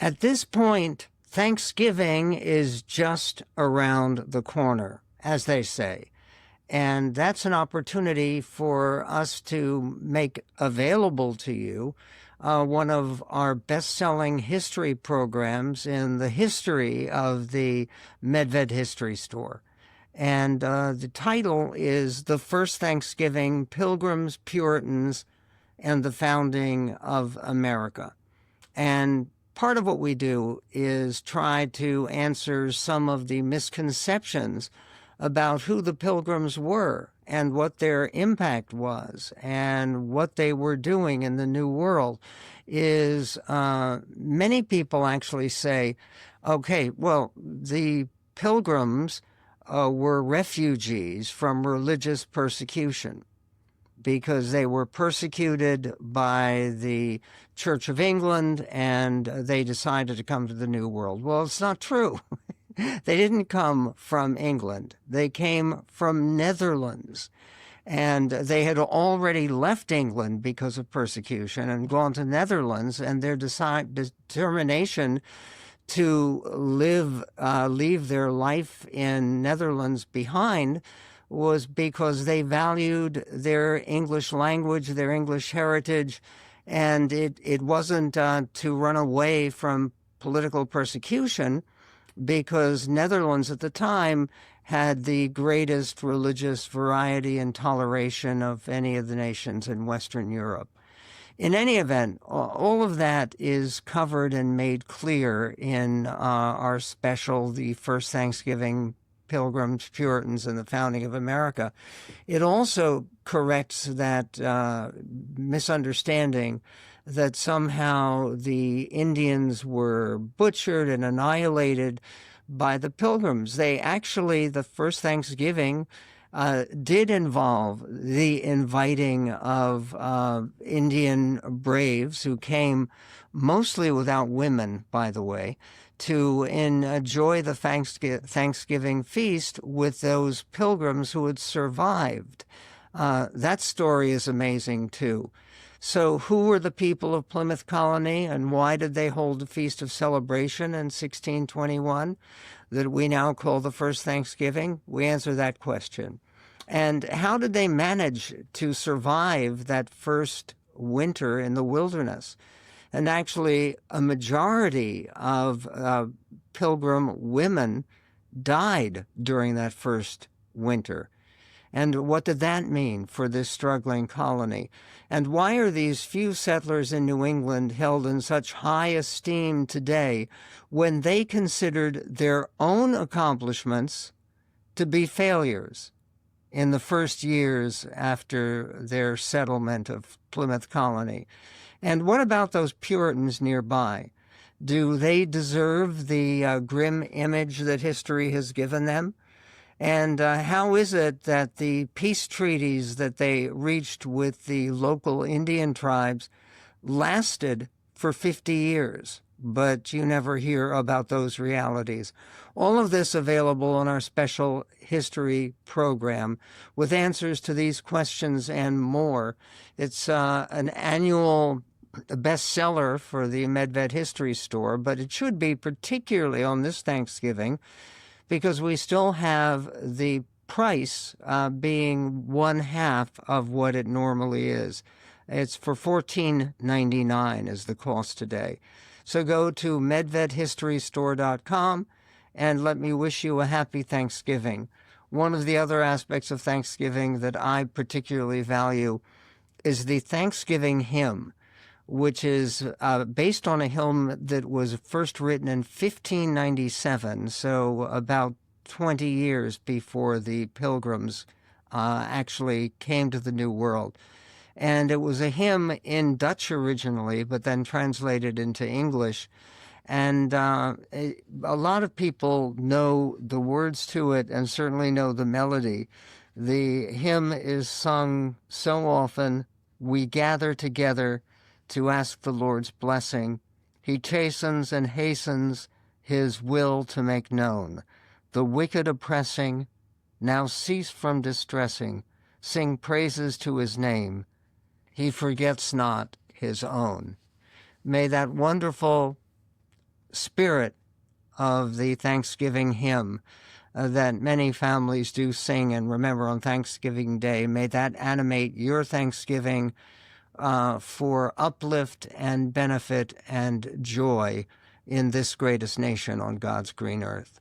At this point, Thanksgiving is just around the corner, as they say. And that's an opportunity for us to make available to you one of our best-selling history programs in the history of the Medved History Store. And the title is The First Thanksgiving, Pilgrims, Puritans, and the Founding of America. And part of what we do is try to answer some of the misconceptions about who the Pilgrims were and what their impact was and what they were doing in the New World. Is many people actually say, okay, well, the Pilgrims were refugees from religious persecution because they were persecuted by the Church of England and they decided to come to the New World. Well, it's not true. They didn't come from England. They came from Netherlands. And they had already left England because of persecution and gone to Netherlands, and their determination to leave their life in Netherlands behind was because they valued their English language, their English heritage, and it wasn't to run away from political persecution, because Netherlands at the time had the greatest religious variety and toleration of any of the nations in Western Europe. In any event, all of that is covered and made clear in our special, The First Thanksgiving, Pilgrims, Puritans, and the Founding of America. It also corrects that misunderstanding that somehow the Indians were butchered and annihilated by the Pilgrims. They actually, the first Thanksgiving did involve the inviting of Indian braves who came, mostly without women, by the way, to enjoy the Thanksgiving feast with those Pilgrims who had survived. That story is amazing, too. So who were the people of Plymouth Colony, and why did they hold a feast of celebration in 1621 that we now call the first Thanksgiving? We answer that question. And how did they manage to survive that first winter in the wilderness? And actually, a majority of Pilgrim women died during that first winter. And what did that mean for this struggling colony? And why are these few settlers in New England held in such high esteem today when they considered their own accomplishments to be failures in the first years after their settlement of Plymouth Colony? And what about those Puritans nearby? Do they deserve the grim image that history has given them? And how is it that the peace treaties that they reached with the local Indian tribes lasted for 50 years, but you never hear about those realities? All of this available on our special history program with answers to these questions and more. It's an annual bestseller for the Medved History Store, but it should be particularly on this Thanksgiving, because we still have the price being one half of what it normally is. It's for $14.99 is the cost today. So go to medvedhistorystore.com and let me wish you a happy Thanksgiving. One of the other aspects of Thanksgiving that I particularly value is the Thanksgiving hymn, which is based on a hymn that was first written in 1597, so about 20 years before the Pilgrims actually came to the New World. And it was a hymn in Dutch originally, but then translated into English. And a lot of people know the words to it and certainly know the melody. The hymn is sung so often, we gather together to ask the Lord's blessing. He chastens and hastens his will to make known. The wicked oppressing, now cease from distressing. Sing praises to his name. He forgets not his own. May that wonderful spirit of the Thanksgiving hymn that many families do sing and remember on Thanksgiving Day. May that animate your Thanksgiving for uplift and benefit and joy in this greatest nation on God's green earth.